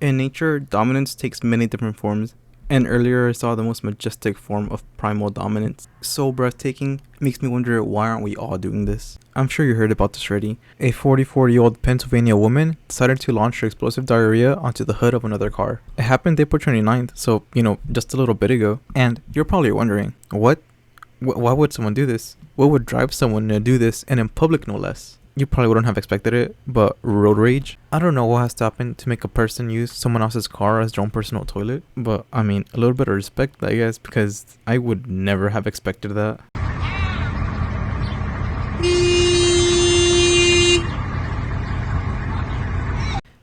In nature, dominance takes many different forms, and earlier I saw the most majestic form of primal dominance. So breathtaking, makes me wonder why aren't we all doing this? I'm sure you heard about this already. A 44-year-old Pennsylvania woman decided to launch her explosive diarrhea onto the hood of another car. It happened April 29th, so, just a little bit ago. And you're probably wondering, what? Why would someone do this? What would drive someone to do this, and in public no less? You probably wouldn't have expected it, but road rage? I don't know what has to happen to make a person use someone else's car as their own personal toilet, but I mean, a little bit of respect, I guess, because I would never have expected that.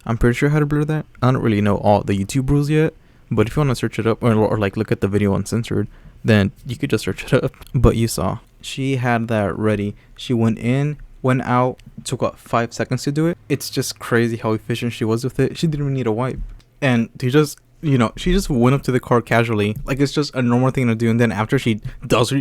I'm pretty sure how to blur that. I don't really know all the YouTube rules yet, but if you want to search it up or like look at the video uncensored, then you could just search it up. But you saw, she had that ready. She went in, went out, took about 5 seconds to do it. It's just crazy how efficient she was with it. She didn't even need a wipe. And she just went up to the car casually, like it's just a normal thing to do. And then after she does,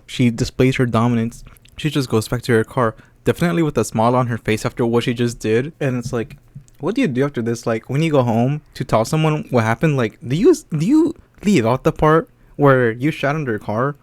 she displays her dominance, she just goes back to her car, definitely with a smile on her face after what she just did. And it's like, what do you do after this? Like, when you go home to tell someone what happened, like, do you leave out the part where you shot under your car?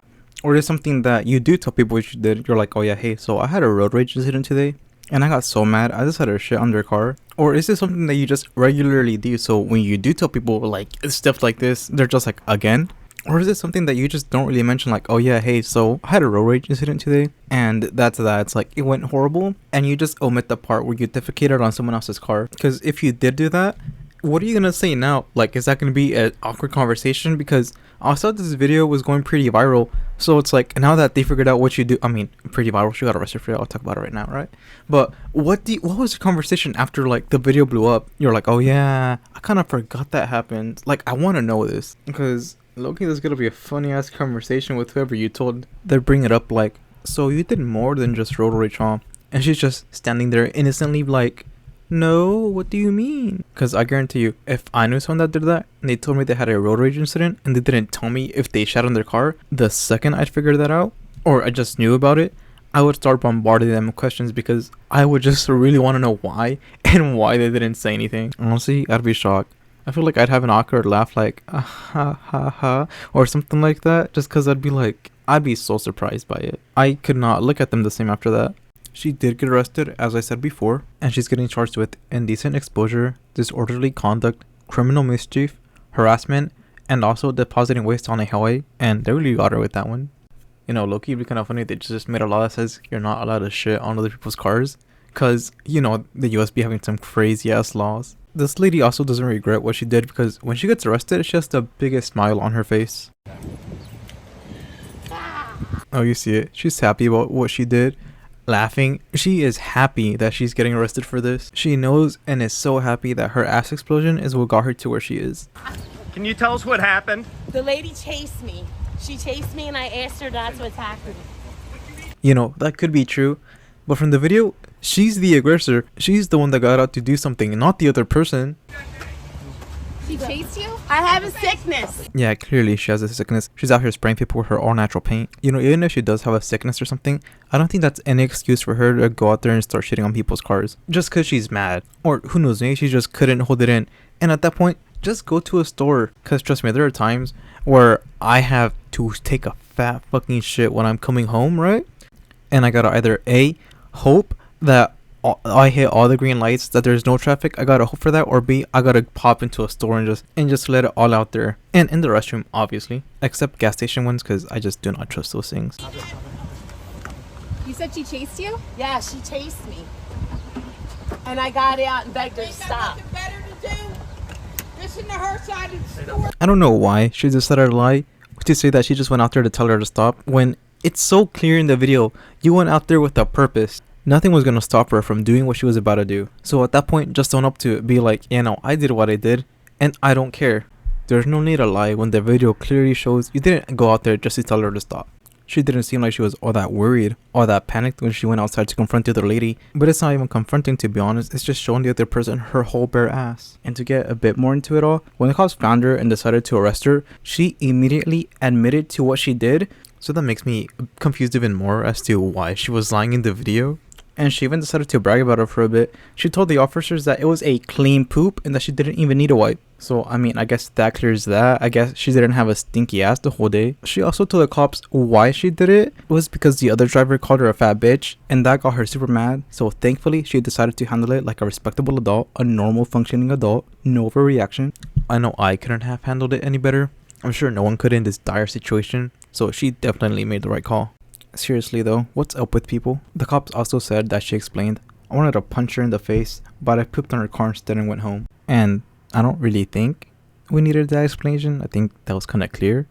Or is it something that you do tell people what you did? You're like, oh yeah, hey, so I had a road rage incident today, and I got so mad, I just had a shit under a car. Or is this something that you just regularly do? So when you do tell people like stuff like this, they're just like, again? Or is it something that you just don't really mention, like, oh yeah, hey, so I had a road rage incident today, and that's that. It's like, it went horrible, and you just omit the part where you defecated on someone else's car. Because if you did do that, what are you gonna say now? Like, is that gonna be an awkward conversation? Because I saw this video was going pretty viral, so it's like, now that they figured out what you do, I mean, pretty viral, she got arrested for it, I'll talk about it right now, right? But what was the conversation after, like, the video blew up? You're like, oh yeah, I kind of forgot that happened. Like, I want to know this, because low-key there's gonna be a funny ass conversation with whoever you told. They bring it up like, so you did more than just road rage, huh? And she's just standing there innocently like, no, what do you mean? Because I guarantee you, if I knew someone that did that and they told me they had a road rage incident and they didn't tell me if they shot on their car, the second I'd figure that out, or I just knew about it, I would start bombarding them with questions, because I would just really want to know why and why they didn't say anything. Honestly, I'd be shocked. I feel like I'd have an awkward laugh like, ah, ha ha ha, or something like that, just because I'd be so surprised by it. I could not look at them the same after that. She did get arrested, as I said before, and she's getting charged with indecent exposure, disorderly conduct, criminal mischief, harassment, and also depositing waste on a highway, and they really got her with that one. Low-key it'd be kind of funny if they just made a law that says you're not allowed to shit on other people's cars, because, the US be having some crazy-ass laws. This lady also doesn't regret what she did, because when she gets arrested, she has the biggest smile on her face. Oh, you see it. She's happy about what she did. Laughing. She is happy that she's getting arrested for this. She knows and is so happy that her ass explosion is what got her to where she is. Can you tell us what happened? The lady chased me. She chased me and I asked her not to attack me. That could be true, but from the video, she's the aggressor. She's the one that got out to do something, not the other person. She chased you? I have a sickness. Yeah, clearly she has a sickness. She's out here spraying people with her all natural paint. Even if she does have a sickness or something, I don't think that's any excuse for her to go out there and start shitting on people's cars. Just because she's mad. Or who knows, maybe she just couldn't hold it in. And at that point, just go to a store. Because trust me, there are times where I have to take a fat fucking shit when I'm coming home, right? And I gotta either A, hope that I hit all the green lights, that there's no traffic, I gotta hope for that, or B, I gotta pop into a store and just let it all out there. And in the restroom, obviously, except gas station ones, because I just do not trust those things. You said she chased you? Yeah, she chased me. And I got out and begged her to stop. I don't know why she decided to lie to say that she just went out there to tell her to stop, when it's so clear in the video you went out there with a purpose. Nothing was going to stop her from doing what she was about to do. So at that point, just own up to it. Be like, I did what I did, and I don't care. There's no need to lie when the video clearly shows you didn't go out there just to tell her to stop. She didn't seem like she was all that worried, all that panicked when she went outside to confront the other lady. But it's not even confronting, to be honest. It's just showing the other person her whole bare ass. And to get a bit more into it all, when the cops found her and decided to arrest her, she immediately admitted to what she did. So that makes me confused even more as to why she was lying in the video. And she even decided to brag about it for a bit. She told the officers that it was a clean poop and that she didn't even need a wipe. So, I mean, I guess that clears that. I guess she didn't have a stinky ass the whole day. She also told the cops why she did it. It was because the other driver called her a fat bitch, and that got her super mad. So, thankfully, she decided to handle it like a respectable adult, a normal functioning adult. No overreaction. I know I couldn't have handled it any better. I'm sure no one could in this dire situation. So, she definitely made the right call. Seriously though, what's up with people? The cops also said that she explained, I wanted to punch her in the face, but I pooped on her car instead and went home. And I don't really think we needed that explanation. I think that was kind of clear.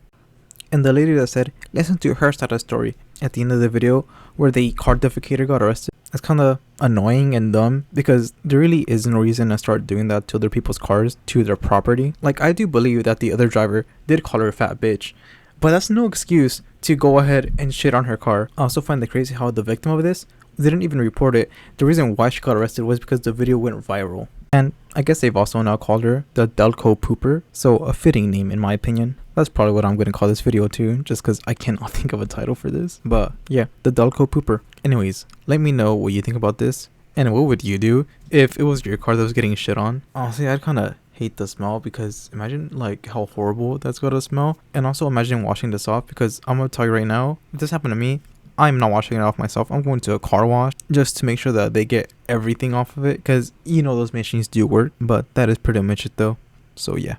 And the lady that said, listen to her side of the story at the end of the video where the car defecator got arrested. It's kind of annoying and dumb because there really is no reason to start doing that to other people's cars, to their property. Like, I do believe that the other driver did call her a fat bitch, but that's no excuse to go ahead and shit on her car. I also find it crazy how the victim of this didn't even report it. The reason why she got arrested was because the video went viral. And I guess they've also now called her the Delco Pooper. So a fitting name in my opinion. That's probably what I'm going to call this video too, just because I cannot think of a title for this. But yeah, the Delco Pooper. Anyways, let me know what you think about this. And what would you do if it was your car that was getting shit on? Honestly, I'd kind of hate the smell because imagine like how horrible that's gonna smell. And also imagine washing this off, because I'm gonna tell you right now, if this happened to me, I'm not washing it off myself. I'm going to a car wash just to make sure that they get everything off of it, because you know those machines do work. But that is pretty much it though. So yeah.